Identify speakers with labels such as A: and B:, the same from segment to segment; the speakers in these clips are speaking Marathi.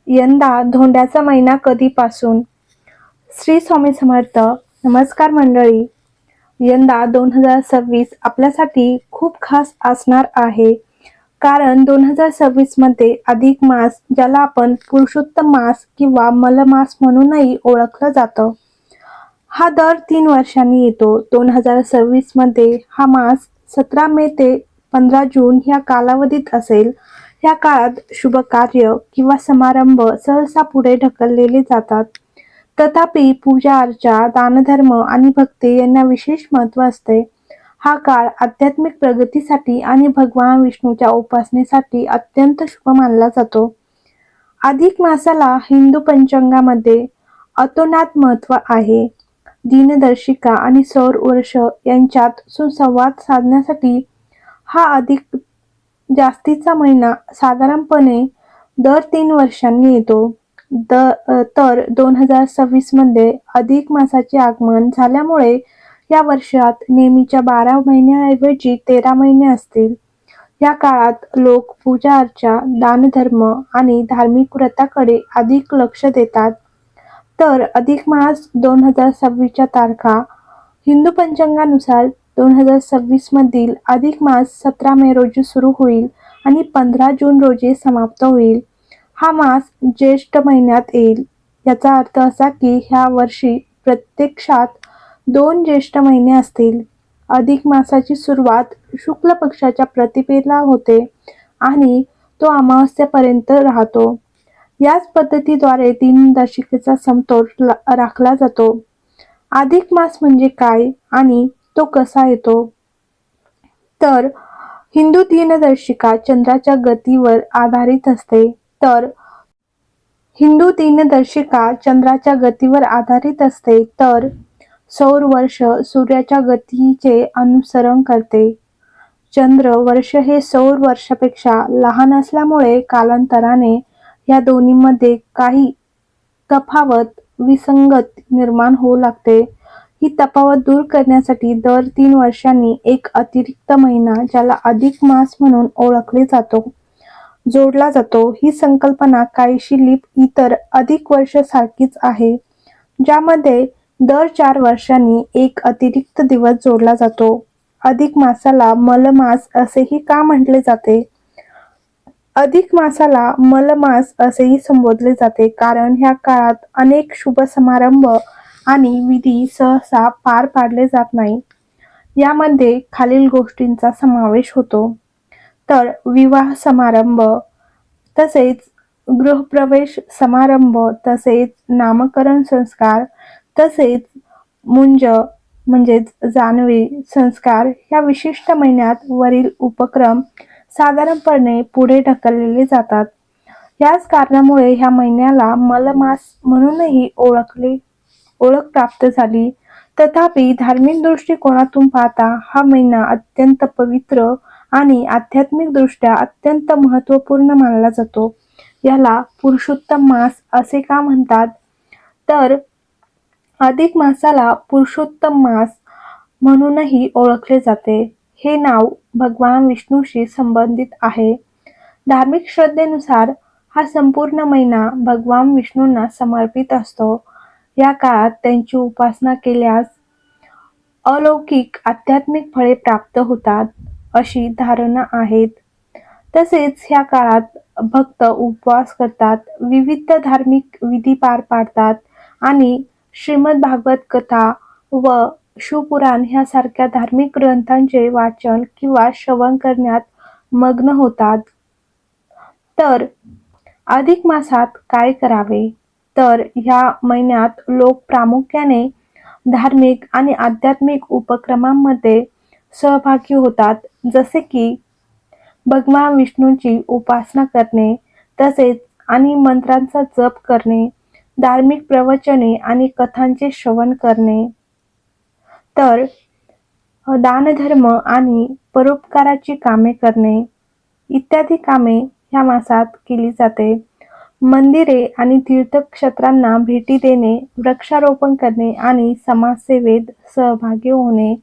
A: यंदा धोंड्याचा महिना कधीपासून? श्री स्वामी समर्थ. नमस्कार मंडळी. यंदा 2026 आपल्यासाठी खूप खास असणार आहे. कारण 2026 मध्ये अधिक मास, ज्याला आपण पुरुषोत्तम मास किंवा मलमास म्हणूनही ओळखलं जातं, हा दर 3 वर्षांनी येतो. 2026 मध्ये हा मास 17 मे ते 15 जून या कालावधीत असेल. या काळात शुभ कार्य किंवा समारंभ सहसा पुढे ढकललेले जातात. तथापि पूजा अर्चा, दानधर्म आणि भक्ती यांना विशेष महत्त्व असते. हा काळ आध्यात्मिक प्रगतीसाठी आणि भगवान विष्णूच्या उपासनेसाठी अत्यंत शुभ मानला जातो. अधिक मासाला हिंदू पंचांगामध्ये अतोनात महत्त्व आहे. दिनदर्शिका आणि सौर वर्ष यांच्यात सुसंवाद साधण्यासाठी हा अधिक जास्तीचा महिना साधारणपणे दर 3 वर्षांनी येतो. तर 2026 मध्ये अधिक मासाचे आगमन झाल्यामुळे या वर्षात नेहमीच्या 12 महिन्यांऐवजी 13 महिने असतील. या काळात लोक पूजा अर्चा, दानधर्म आणि धार्मिक व्रताकडे अधिक लक्ष देतात. तर अधिक मास 2026च्या तारखा. हिंदू पंचांगानुसार 2026 मधील अधिक मास 17 मे रोजी सुरू होईल आणि 15 जून रोजी समाप्त होईल. हा मास ज्येष्ठ महिन्यात येईल. याचा अर्थ असा की ह्या वर्षी प्रत्यक्षात 2 ज्येष्ठ महिने असतील. अधिक मासाची सुरुवात शुक्ल पक्षाच्या प्रतिपदेला होते आणि तो अमावस्येपर्यंत राहतो. याच पद्धतीद्वारे दिनदर्शिकेचा समतोल राखला जातो. अधिक मास म्हणजे काय आणि तो कसा येतो? तर हिंदू दिनदर्शिका चंद्राच्या गतीवर आधारित असते. तर सौर वर्ष सूर्याच्या गतीचे अनुसरण करते. चंद्र वर्ष हे सौर वर्षापेक्षा लहान असल्यामुळे कालांतराने या दोन्हीमध्ये काही तफावत, विसंगत निर्माण होऊ लागते. ही तफावत दूर करण्यासाठी दर 3 वर्षांनी एक अतिरिक्त महिना, ज्याला अधिक मास म्हणून ओळखले जातो, जोडला जातो. ही संकल्पना काहीशी लीप इतर अधिक वर्ष सारखीच आहे, ज्यामध्ये दर 4 वर्षांनी एक अतिरिक्त दिवस जोडला जातो. अधिक मासाला मलमास असेही का म्हटले जाते? अधिक मासाला मलमास असेही संबोधले जाते कारण ह्या काळात अनेक शुभ समारंभ आणि विधी सहसा पार पाडले जात नाही. यामध्ये खालील गोष्टींचा समावेश होतो. तर विवाह समारंभ, तसेच गृहप्रवेश समारंभ, तसेच नामकरण संस्कार, तसेच मुंज म्हणजेच जानवी संस्कार. या विशिष्ट महिन्यात वरील उपक्रम साधारणपणे पुढे ढकलले जातात. याच कारणामुळे ह्या महिन्याला मलमास म्हणूनही ओळख प्राप्त झाली. तथापि धार्मिक दृष्टिकोनातून पाहता हा महिना अत्यंत पवित्र आणि आध्यात्मिक दृष्ट्या अत्यंत महत्त्वपूर्ण मानला जातो. याला पुरुषोत्तम मास असे का म्हणतात? तर अधिक मासाला पुरुषोत्तम मास म्हणूनही ओळखले जाते. हे नाव भगवान विष्णूशी संबंधित आहे. धार्मिक श्रद्धेनुसार हा संपूर्ण महिना भगवान विष्णूंना समर्पित असतो. या काळात त्यांची उपासना केल्यास अलौकिक आध्यात्मिक फळे प्राप्त होतात, अशी धारणा आहेत. तसेच ह्या काळात भक्त उपवास करतात, विविध धार्मिक विधी पार पाडतात आणि श्रीमद भागवत कथा व शिवपुराण ह्यासारख्या धार्मिक ग्रंथांचे वाचन किंवा श्रवण करण्यात मग्न होतात. तर अधिक मासात काय करावे? तर ह्या महिन्यात लोक प्रामुख्याने धार्मिक आणि आध्यात्मिक उपक्रमांमध्ये सहभागी होतात, जसे की भगवान विष्णूंची उपासना करणे, तसेच आणि मंत्रांचा जप करणे, धार्मिक प्रवचने आणि कथांचे श्रवण करणे. तर दानधर्म आणि परोपकाराची कामे करणे इत्यादी कामे ह्या मासात केली जाते. मंदिरे आणि तीर्थक्षेत्रांना भेटी देणे, वृक्षारोपण करणे आणि समाजसेवेत सहभागी होणे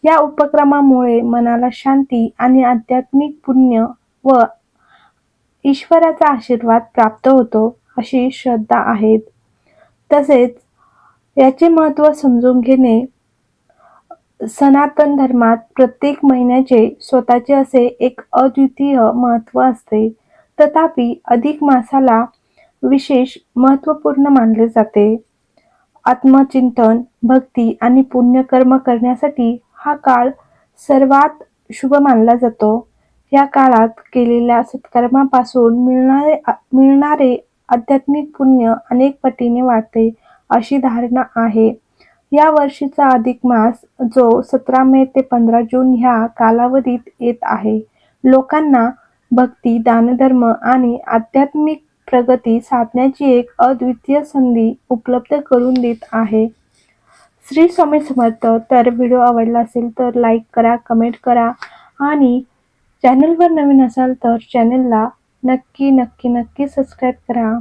A: या उपक्रमामुळे मनाला शांती आणि आध्यात्मिक पुण्य व ईश्वराचा आशीर्वाद प्राप्त होतो, अशी श्रद्धा आहेत. तसेच याचे महत्त्व समजून घेणे. सनातन धर्मात प्रत्येक महिन्याचे स्वतःचे असे एक अद्वितीय महत्त्व असते. तथापि अधिक मासाला विशेष महत्त्वपूर्ण मानले जाते. आत्मचिंतन, भक्ती आणि पुण्यकर्म करण्यासाठी हा काळ सर्वात शुभ मानला जातो. या काळात केलेल्या सत्कर्मापासून मिळणारे आध्यात्मिक पुण्य अनेक पटीने वाढते अशी धारणा आहे. या वर्षीचा अधिक मास जो 17 मे ते 15 जून ह्या कालावधीत येत आहे, लोकांना भक्ती, दानधर्म आणि आध्यात्मिक प्रगती साधण्याची एक अद्वितीय संधी उपलब्ध करून देत आहे. श्री स्वामी समर्थ. तर व्हिडिओ आवडला असेल तर लाईक करा, कमेंट करा आणि चॅनलवर नवीन असाल तर चॅनलला नक्की सबस्क्राईब करा.